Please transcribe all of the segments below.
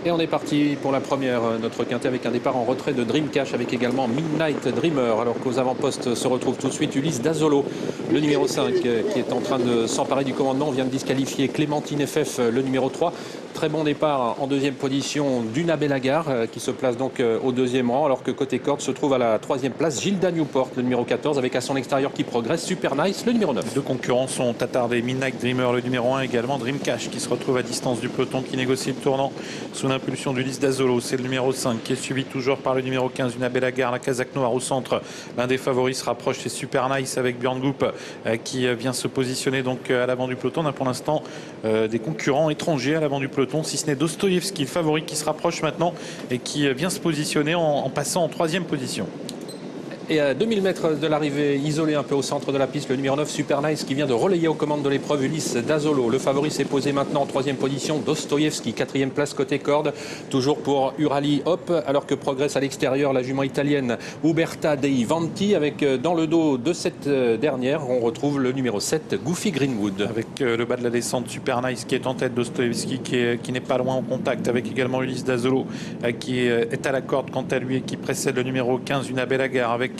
Et on est parti pour la première, notre quintet avec un départ en retrait de Dream Cash avec également Midnight Dreamer. Alors qu'aux avant-postes se retrouve tout de suite Ulysse Dazzolo, le numéro 5 qui est en train de s'emparer du commandement. On vient de disqualifier Clémentine FF, le numéro 3. Très bon départ en deuxième position d'Una Bellagar qui se place donc au deuxième rang, alors que côté corde se trouve à la troisième place Gilda Newport, le numéro 14, avec à son extérieur qui progresse Super Nice, le numéro 9. Les deux concurrents sont attardés. Midnight Dreamer, le numéro 1, également Dream Cash qui se retrouve à distance du peloton, qui négocie le tournant sous l'impulsion d'Ulysse Dazzolo. C'est le numéro 5 qui est suivi toujours par le numéro 15, Una Bellagar, la casaque noire au centre. L'un des favoris se rapproche, c'est Super Nice avec Björn Goop qui vient se positionner donc à l'avant du peloton. On a pour l'instant des concurrents étrangers à l'avant du peloton, si ce n'est Dostoïevski, le favori, qui se rapproche maintenant et qui vient se positionner en passant en troisième position. Et à 2000 mètres de l'arrivée, isolé un peu au centre de la piste, le numéro 9, Super Nice, qui vient de relayer aux commandes de l'épreuve Ulysse Dazzolo. Le favori s'est posé maintenant en troisième position, Dostoïevski, quatrième place côté corde, toujours pour Urali Hop, alors que progresse à l'extérieur la jument italienne Uberta Dei Vanti, avec dans le dos de cette dernière, on retrouve le numéro 7, Goofy Greenwood. Avec le bas de la descente, Super Nice qui est en tête, Dostoïevski qui n'est pas loin en contact, avec également Ulysse Dazzolo qui est à la corde quant à lui et qui précède le numéro 15, Una Bellagar, avec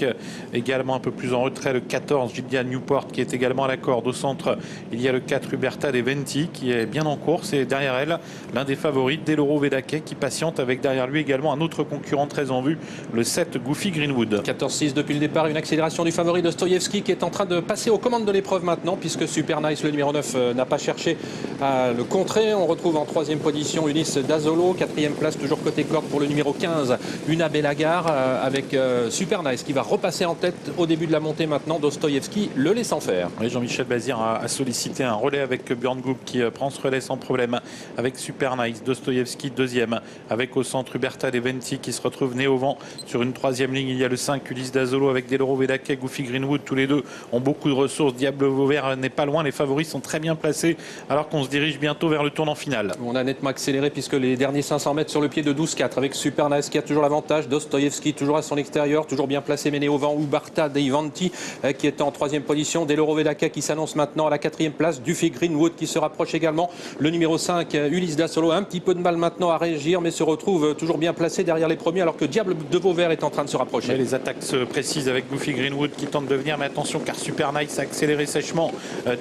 également un peu plus en retrait le 14, Gilda Newport, qui est également à la corde. Au centre, il y a le 4, Uberta Dei Vanti, qui est bien en course, et derrière elle, l'un des favoris, Deloro Vedake, qui patiente, avec derrière lui également un autre concurrent très en vue, le 7, Goofy Greenwood. 14-6 depuis le départ, une accélération du favori Dostoïevski qui est en train de passer aux commandes de l'épreuve maintenant, puisque Super Nice, le numéro 9, n'a pas cherché à le contrer. On retrouve en troisième position Ulysse Dazzolo, quatrième place toujours côté corde pour le numéro 15, Una Bellagar, avec Super Nice qui va repasser en tête au début de la montée maintenant, Dostoïevski le laissant faire. Oui, Jean-Michel Bazir a sollicité un relais avec Björn Goop qui prend ce relais sans problème avec Super Nice. Dostoïevski deuxième, avec au centre Uberta Dei Vanti qui se retrouve né au vent. Sur une troisième ligne, il y a le 5, Ulysse Dazzolo, avec Deloro Vedake, Goofy Greenwood. Tous les deux ont beaucoup de ressources. Diable Vauvert n'est pas loin. Les favoris sont très bien placés alors qu'on se dirige bientôt vers le tournant final. On a nettement accéléré puisque les derniers 500 mètres sur le pied de 12-4 avec Super Nice qui a toujours l'avantage. Dostoïevski toujours à son extérieur, toujours bien placé, mené au vent. Uberta Dei Vanti qui est en troisième position. Deloro Vedake qui s'annonce maintenant à la quatrième place. Goofy Greenwood qui se rapproche également. Le numéro 5, Ulysse Dazzolo, un petit peu de mal maintenant à réagir, mais se retrouve toujours bien placé derrière les premiers, alors que Diable de Vauvert est en train de se rapprocher. Et les attaques se précisent avec Goofy Greenwood qui tente de venir, mais attention car Super Nice a accéléré sèchement.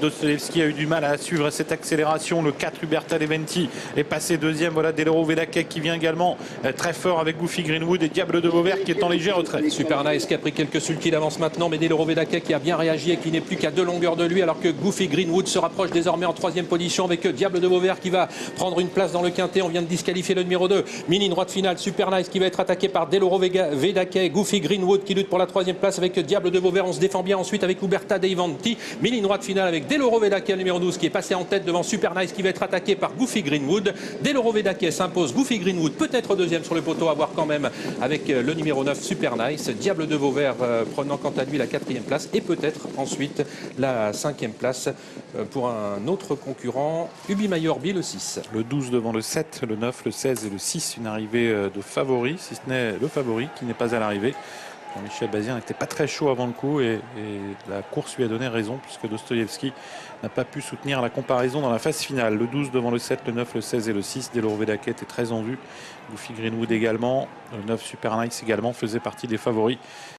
Dostoïevski a eu du mal à suivre cette accélération. Le 4, Uberta Dei Vanti, est passé deuxième. Voilà Deloro Vedake qui vient également très fort avec Goofy Greenwood, et Diable de Vauvert qui est en léger retrait. Super Nice qui a pris quelques sulky d'avance maintenant, mais Deloro Vedake qui a bien réagi et qui n'est plus qu'à 2 longueurs de lui, alors que Goofy Greenwood se rapproche désormais en troisième position avec Diable de Vauvert qui va prendre une place dans le quintet. On vient de disqualifier le numéro 2, mini droite finale, Super Nice qui va être attaqué par Deloro Vedake, Goofy Greenwood qui lutte pour la troisième place avec Diable de Vauvert. On se défend bien ensuite avec Uberta Dei Vanti, mini droite finale avec Deloro Vedake, le numéro 12 qui est passé en tête devant Super Nice qui va être attaqué par Goofy Greenwood. Deloro Vedake s'impose, Goofy Greenwood peut-être deuxième sur le poteau, à voir quand même avec le numéro 9, Super Nice. Diable de Vauvert prenant quant à lui la quatrième place et peut-être ensuite la cinquième place pour un autre concurrent, Ubi Mayorbi, le 6. Le 12 devant le 7, le 9, le 16 et le 6, une arrivée de favoris, si ce n'est le favori qui n'est pas à l'arrivée. Jean-Michel Bazir n'était pas très chaud avant le coup et la course lui a donné raison, puisque Dostoïevski n'a pas pu soutenir la comparaison dans la phase finale. Le 12 devant le 7, le 9, le 16 et le 6. Deloro Vedake était très en vue. Goofy Greenwood également. Le 9, Super Nice également faisait partie des favoris.